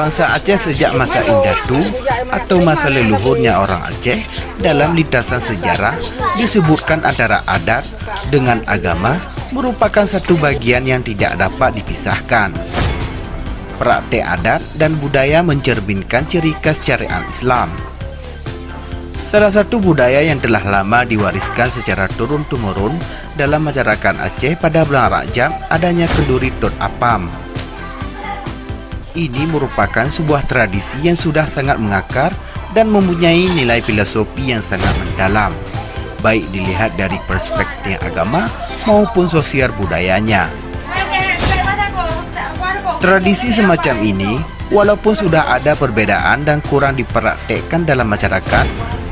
Bangsa Aceh sejak masa Indatu atau masa leluhurnya orang Aceh dalam lintasan sejarah disebutkan antara adat dengan agama merupakan satu bagian yang tidak dapat dipisahkan. Praktek adat dan budaya mencerminkan ciri khas syariat Islam. Salah satu budaya yang telah lama diwariskan secara turun-temurun dalam masyarakat Aceh pada bulan Rajab adanya kenduri Tot Apam. Ini merupakan sebuah tradisi yang sudah sangat mengakar dan mempunyai nilai filosofi yang sangat mendalam, baik dilihat dari perspektif agama maupun sosial budayanya. Tradisi semacam ini, walaupun sudah ada perbedaan dan kurang dipraktekkan dalam masyarakat,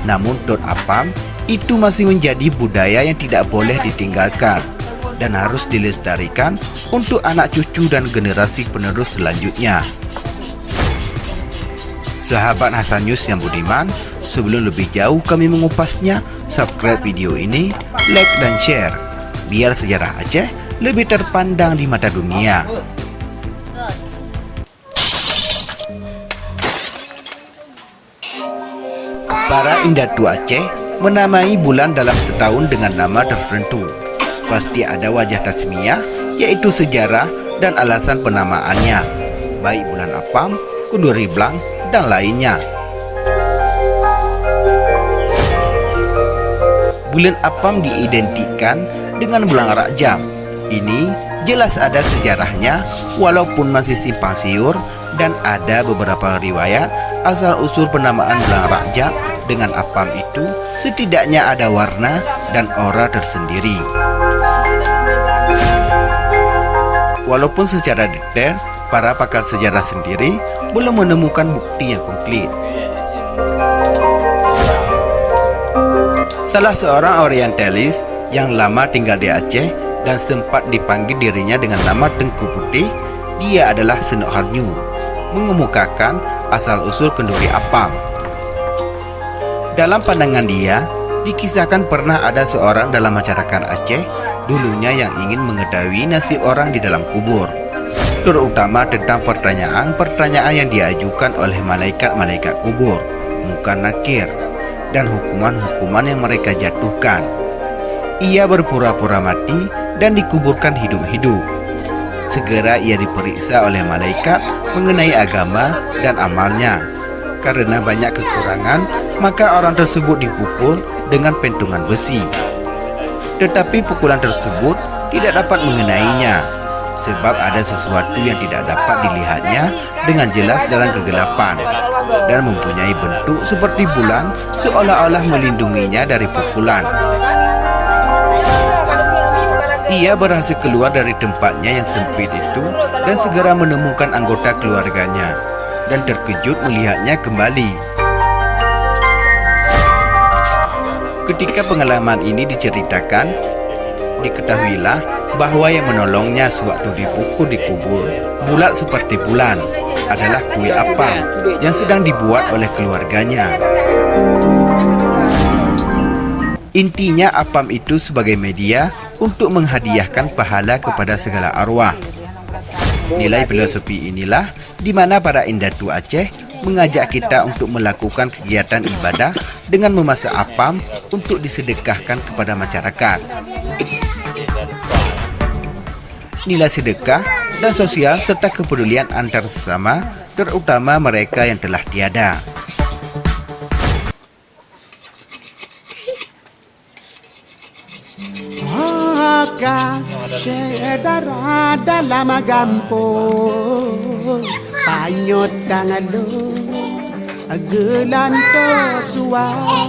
namun Tot Apam itu masih menjadi budaya yang tidak boleh ditinggalkan dan harus dilestarikan untuk anak cucu dan generasi penerus selanjutnya. Sahabat Hasan News yang budiman, sebelum lebih jauh kami mengupasnya, subscribe video ini, like dan share, biar sejarah Aceh lebih terpandang di mata dunia. Para Indatu Aceh menamai bulan dalam setahun dengan nama tertentu. Pasti ada wajah tasmiyah, yaitu sejarah dan alasan penamaannya, baik bulan Apam, kenduri Blang, dan lainnya. Bulan Apam diidentikan dengan bulan Rajab. Ini jelas ada sejarahnya, walaupun masih simpang siur, dan ada beberapa riwayat asal-usul penamaan bulan Rajab dengan Apam itu setidaknya ada warna dan aura tersendiri. Walaupun secara detail, para pakar sejarah sendiri belum menemukan bukti yang konkret. Salah seorang orientalis yang lama tinggal di Aceh dan sempat dipanggil dirinya dengan nama Tengku Putih, dia adalah Senok Harnyu, mengemukakan asal-usul kenduri Apam. Dalam pandangan dia, dikisahkan pernah ada seorang dalam masyarakat Aceh dulunya yang ingin mengetahui nasib orang di dalam kubur, terutama tentang pertanyaan-pertanyaan yang diajukan oleh malaikat-malaikat kubur, Munkar Nakir, dan hukuman-hukuman yang mereka jatuhkan. Ia berpura-pura mati dan dikuburkan hidup-hidup. Segera ia diperiksa oleh malaikat mengenai agama dan amalnya. Karena banyak kekurangan, maka orang tersebut dipukul dengan pentungan besi. Tetapi pukulan tersebut tidak dapat mengenainya, sebab ada sesuatu yang tidak dapat dilihatnya dengan jelas dalam kegelapan dan mempunyai bentuk seperti bulan, seolah-olah melindunginya dari pukulan. Ia berhasil keluar dari tempatnya yang sempit itu dan segera menemukan anggota keluarganya dan terkejut melihatnya kembali. Ketika pengalaman ini diceritakan, diketahuilah bahwa yang menolongnya sewaktu dipukul di kubur, bulat seperti bulan, adalah kue Apam yang sedang dibuat oleh keluarganya. Intinya Apam itu sebagai media untuk menghadiahkan pahala kepada segala arwah. Nilai filosofi inilah di mana para Indatu Aceh mengajak kita untuk melakukan kegiatan ibadah dengan memasak Apam untuk disedekahkan kepada masyarakat. Nilai sedekah dan sosial serta kepedulian antar sesama, terutama mereka yang telah tiada. Darah dalam gampung panyot tangan lo gelanto suai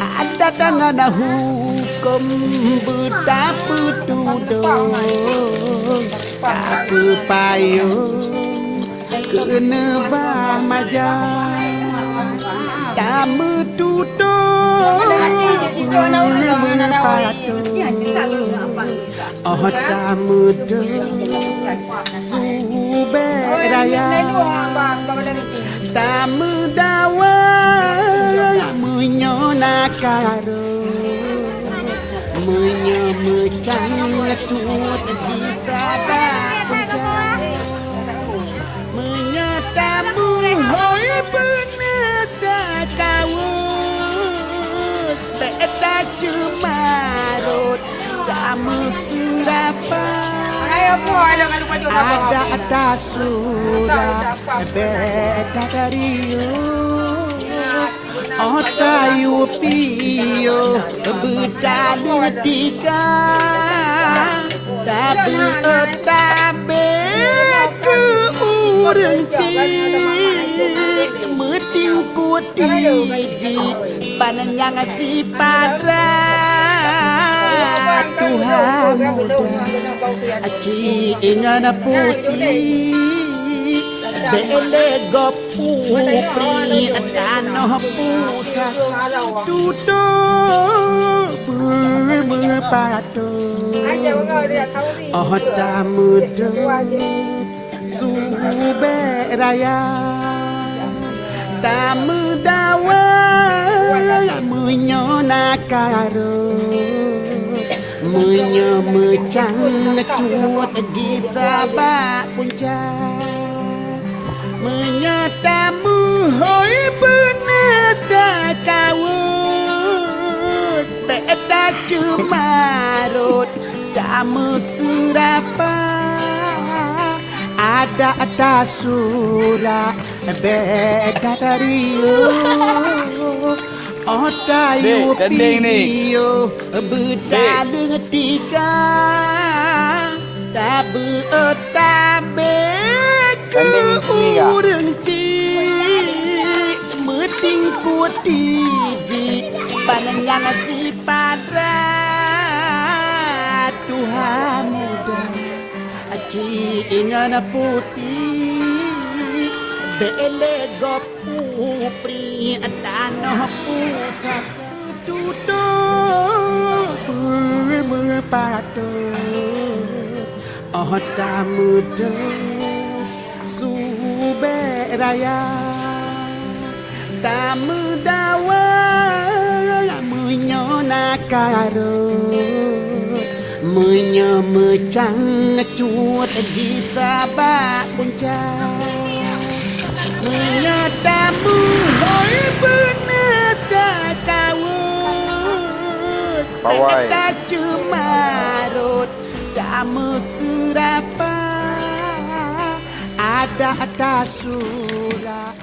ada tangan hukum betapa tudung tak payung kena bah majan tak metudung oh tak muda suberaya tak mudawa menyonakaro menyemecang tut di sabak ada surat beda dari Otayu piyo bedaling tiga Dabu otabe ke urang cik Meting kutiji panjang si padra Tuhan muda Aci ingan putih Bele gopu pri tanah pusat Duduk berpatu Oh tamudu Sube raya Tamu dawa Munyona karo Munyo mecang cut Gita bak puncak Menyatamu hoi benada kawut Beda cemarut Tamu serapa Ada surat Beda dari Otayu piyo Bedaling tiga Tabu otabe Urang cik Meting kutiji panjang si padra Tuhan muda Aci ingan putih Bele gopu pri tanah pusat Duduk berpatu Oh tamudu Sube raya Tamu dawa Munyona karo Munyo mecang cut Gita bak puncak Munyo tamu hoi benada kawut Beda cemarut Tamu serapa Ada surat